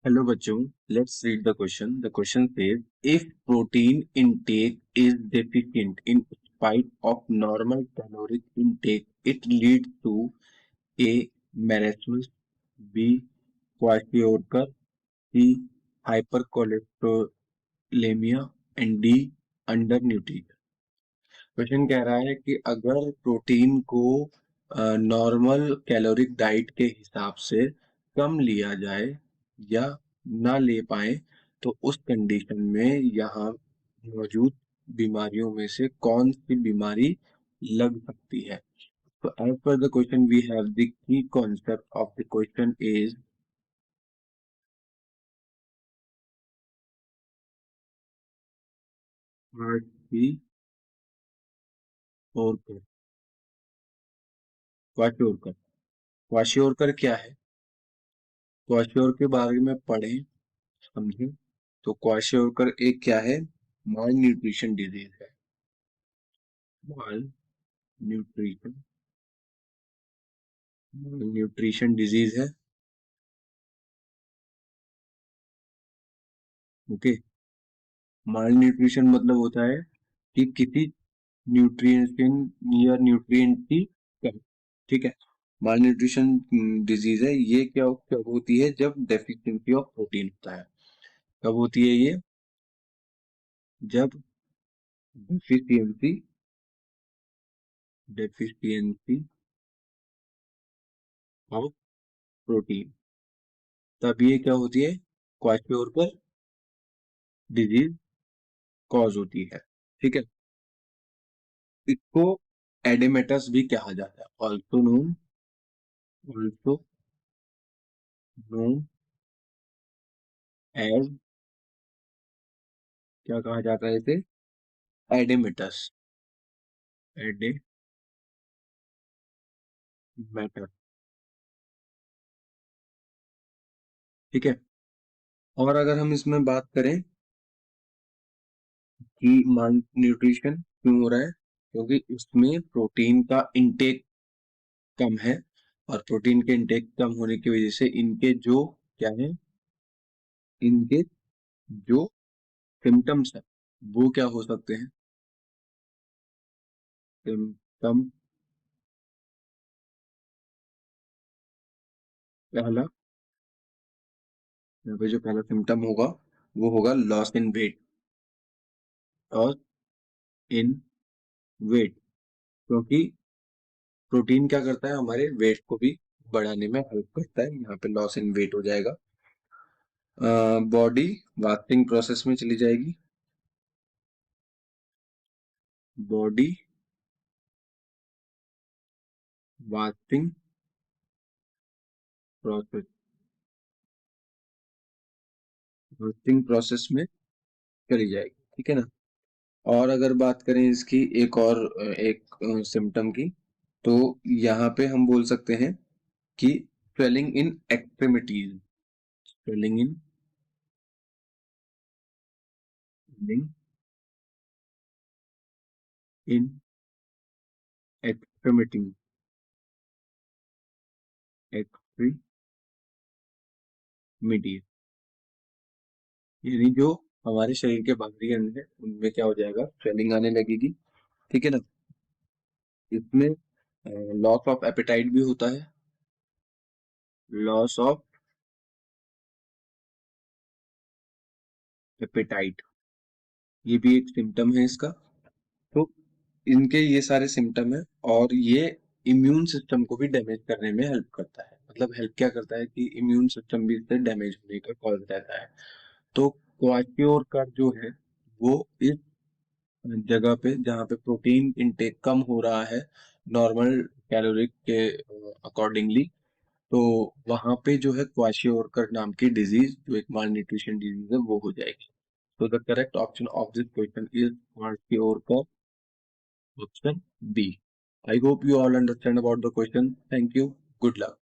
Hello बच्चों, let's read the question. The question says, if protein intake is deficient in spite of normal caloric intake, it leads to A. Marasmus, B. Kwashiorkor, C. Hypercholesterolemia and D. Undernutrition. Question कह रहा है कि अगर protein को normal caloric diet के हिसाब से कम लिया जाए या ना ले पाए तो उस कंडीशन में यहाँ मौजूद बीमारियों में से कौन सी बीमारी लग सकती है। तो as per the question we have the key concept of the question is kwashiorkor. Kwashiorkor kwashiorkor क्या है, क्वाशियोर के बारे में पढ़ें समझें। तो क्वाशियोरकर एक क्या है, माल न्यूट्रिशन डिजीज है। माल न्यूट्रिशन न्यूट्रिशन डिजीज है। ओके, माल न्यूट्रिशन मतलब होता है कि किसी न्यूट्रिएंट या न्यूट्रिएंट की कमी। ठीक है, माल न्यूट्रिशन डिजीज है। ये क्या कब होती है, जब डेफिशिएंसी ऑफ प्रोटीन होता है। कब होती है ये, जब डेफिशिएंसी डेफिशिएंसी ऑफ प्रोटीन, तब ये क्या होती है, क्वाशियोरकर डिजीज कॉज होती है। ठीक है, इसको एडेमेटस भी कहा जाता है, ऑल्सो नोन एज, क्या कहा जाता है इसे, एडेमेटस, एडेमेटस। ठीक है, और अगर हम इसमें बात करें कि मान न्यूट्रिशन क्यों हो रहा है, क्योंकि उसमें प्रोटीन का इंटेक कम है, और प्रोटीन के इंटेक कम होने की वजह से इनके जो क्या है, इनके जो सिम्टम्स है वो क्या हो सकते हैं। सिम्टम, पहला, यहाँ पे जो पहला सिम्टम होगा वो होगा loss in weight. Loss in weight, क्योंकि प्रोटीन क्या करता है, हमारे वेट को भी बढ़ाने में हेल्प करता है। यहाँ पे लॉस इन वेट हो जाएगा। बॉडी वास्टिंग प्रोसेस में चली जाएगी। Body wasting process, wasting process में चली जाएगी। ठीक है ना। और अगर बात करें इसकी एक और एक सिम्टम की, तो यहाँ पे हम बोल सकते हैं कि swelling in extremities, swelling in extremities, extremities, यानी जो हमारे शरीर के बाहरी अंग है उनमें क्या हो जाएगा, स्वेलिंग आने लगेगी। ठीक है ना। इसमें लॉस ऑफ एपेटाइट भी होता है, लॉस ऑफ एपेटाइट, ये भी एक सिम्टम है इसका। तो इनके ये सारे सिम्टम है, और ये इम्यून सिस्टम को भी डैमेज करने में हेल्प करता है। मतलब हेल्प क्या करता है कि इम्यून सिस्टम भी इससे डैमेज होने का कॉज रहता है। तो क्वाशियोर का जो है वो इस जगह पे जहाँ पे प्रोटीन इंटेक कम हो रहा है नॉर्मल कैलोरी के अकॉर्डिंगली, तो वहां पे जो है क्वाशियोरकर नाम की डिजीज, जो एक माल न्यूट्रिशन डिजीज है, वो हो जाएगी। So the correct option of this question is Kwashiorkor, option B. I hope you all understand about the question. Thank you. Good luck.